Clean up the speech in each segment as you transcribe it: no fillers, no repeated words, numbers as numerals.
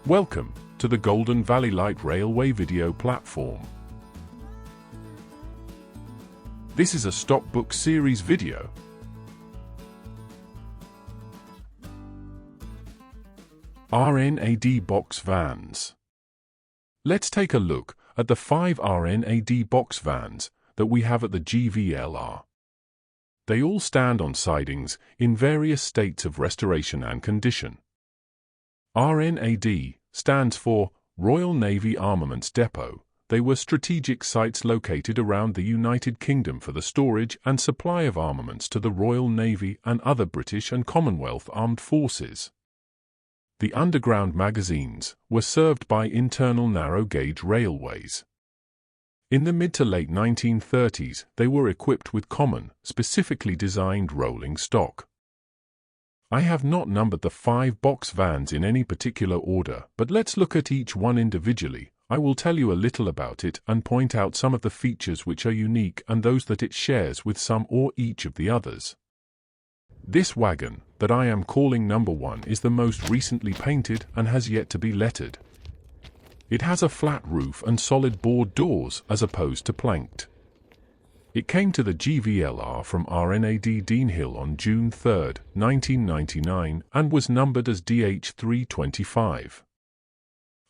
Welcome to the Golden Valley Light Railway video platform. This is a stockbook series video. RNAD Box Vans. Let's take a look at the 5 RNAD Box Vans that we have at the GVLR. They all stand on sidings in various states of restoration and condition. RNAD stands for Royal Navy Armaments Depot. They were strategic sites located around the United Kingdom for the storage and supply of armaments to the Royal Navy and other British and Commonwealth armed forces. The underground magazines were served by internal narrow-gauge railways. In the mid to late 1930s, they were equipped with common, specifically designed rolling stock. I have not numbered the 5 box vans in any particular order, but let's look at each one individually. I will tell you a little about it and point out some of the features which are unique and those that it shares with some or each of the others. This wagon, that I am calling number 1, is the most recently painted and has yet to be lettered. It has a flat roof and solid board doors as opposed to planked. It came to the GVLR from RNAD Deanhill on June 3, 1999 and was numbered as DH325.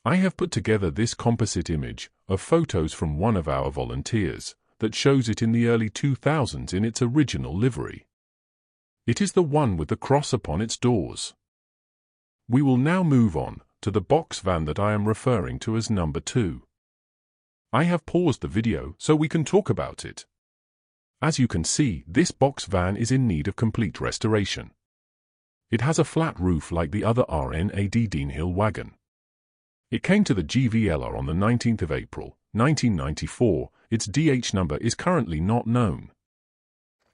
I have put together this composite image of photos from one of our volunteers that shows it in the early 2000s in its original livery. It is the one with the cross upon its doors. We will now move on to the box van that I am referring to as number 2. I have paused the video so we can talk about it. As you can see, this box van is in need of complete restoration. It has a flat roof like the other RNAD Deanhill wagon. It came to the GVLR on the 19th of April, 1994. Its DH number is currently not known.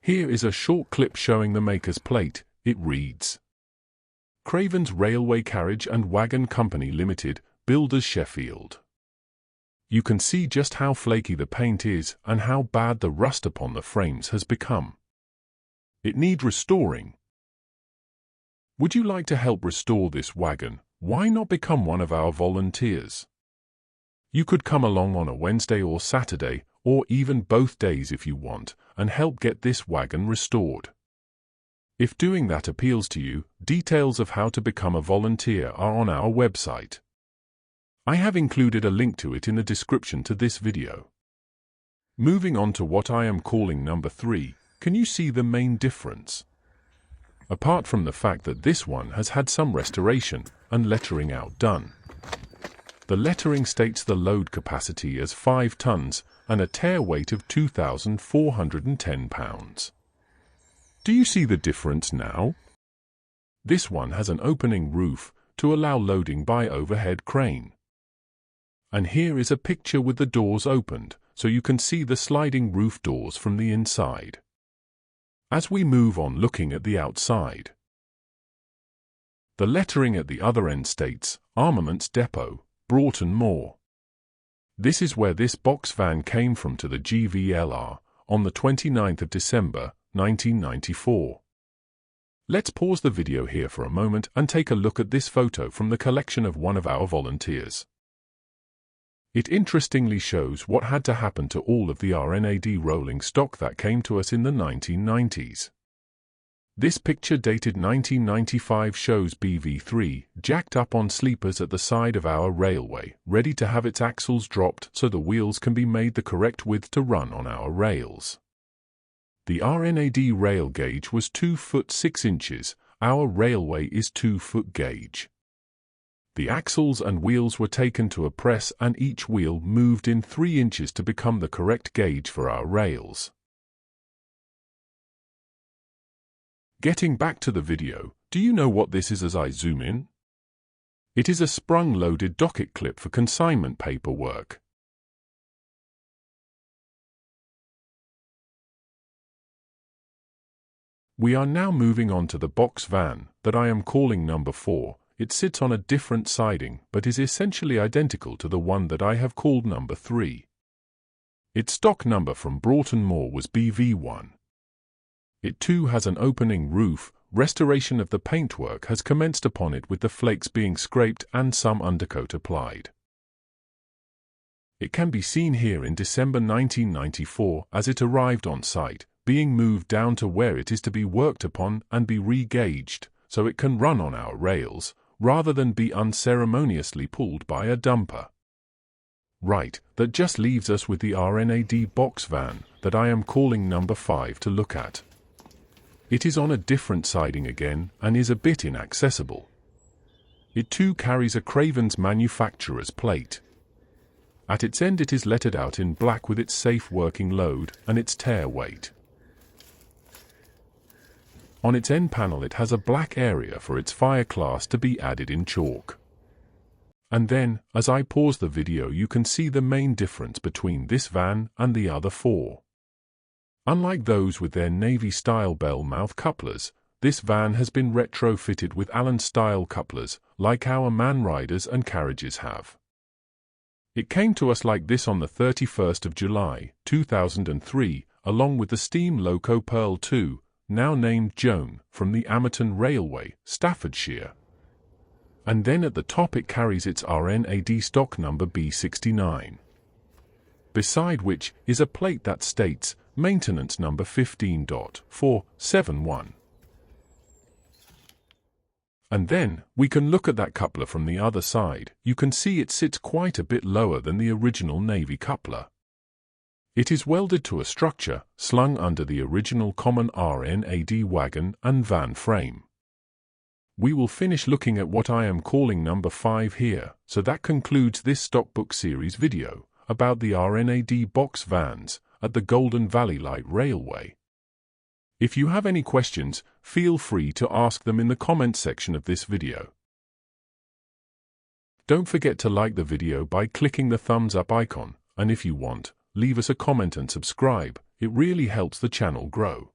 Here is a short clip showing the maker's plate. It reads, Cravens Railway Carriage and Wagon Company Limited, Builders Sheffield. You can see just how flaky the paint is and how bad the rust upon the frames has become. It needs restoring. Would you like to help restore this wagon? Why not become one of our volunteers? You could come along on a Wednesday or Saturday, or even both days if you want, and help get this wagon restored. If doing that appeals to you, details of how to become a volunteer are on our website. I have included a link to it in the description to this video. Moving on to what I am calling number 3, can you see the main difference? Apart from the fact that this one has had some restoration and lettering outdone. The lettering states the load capacity as 5 tons and a tear weight of 2,410 pounds. Do you see the difference now? This one has an opening roof to allow loading by overhead crane. And here is a picture with the doors opened, so you can see the sliding roof doors from the inside. As we move on looking at the outside, the lettering at the other end states, Armaments Depot, Broughton Moor. This is where this box van came from to the GVLR on the 29th of December, 1994. Let's pause the video here for a moment and take a look at this photo from the collection of one of our volunteers. It interestingly shows what had to happen to all of the RNAD rolling stock that came to us in the 1990s. This picture dated 1995 shows BV3 jacked up on sleepers at the side of our railway, ready to have its axles dropped so the wheels can be made the correct width to run on our rails. The RNAD rail gauge was 2 foot 6 inches, our railway is 2 foot gauge. The axles and wheels were taken to a press and each wheel moved in 3 inches to become the correct gauge for our rails. Getting back to the video, do you know what this is as I zoom in? It is a sprung-loaded docket clip for consignment paperwork. We are now moving on to the box van that I am calling number 4. It sits on a different siding but is essentially identical to the one that I have called number 3. Its stock number from Broughton Moor was BV1. It too has an opening roof, Restoration of the paintwork has commenced upon it, with the flakes being scraped and some undercoat applied. It can be seen here in December 1994 as it arrived on site, being moved down to where it is to be worked upon and be re-gauged, so it can run on our rails, rather than be unceremoniously pulled by a dumper. Right, that just leaves us with the RNAD Box Van that I am calling number 5 to look at. It is on a different siding again and is a bit inaccessible. It too carries a Craven's manufacturer's plate. At its end it is lettered out in black with its safe working load and its tear weight. On its end panel it has a black area for its fire class to be added in chalk. And then, as I pause the video, you can see the main difference between this van and the other 4. Unlike those with their Navy-style bell mouth couplers, this van has been retrofitted with Allen-style couplers, like our man riders and carriages have. It came to us like this on the 31st of July, 2003, along with the steam loco Pearl 2, now named Joan, from the Amerton Railway, Staffordshire. And then at the top it carries its RNAD stock number B69. Beside which is a plate that states maintenance number 15.471. And then, we can look at that coupler from the other side. You can see it sits quite a bit lower than the original Navy coupler. It is welded to a structure, slung under the original common RNAD wagon and van frame. We will finish looking at what I am calling number 5 here, so that concludes this Stockbook series video about the RNAD Box Vans at the Golden Valley Light Railway. If you have any questions, feel free to ask them in the comments section of this video. Don't forget to like the video by clicking the thumbs up icon, and if you want, leave us a comment and subscribe. It really helps the channel grow.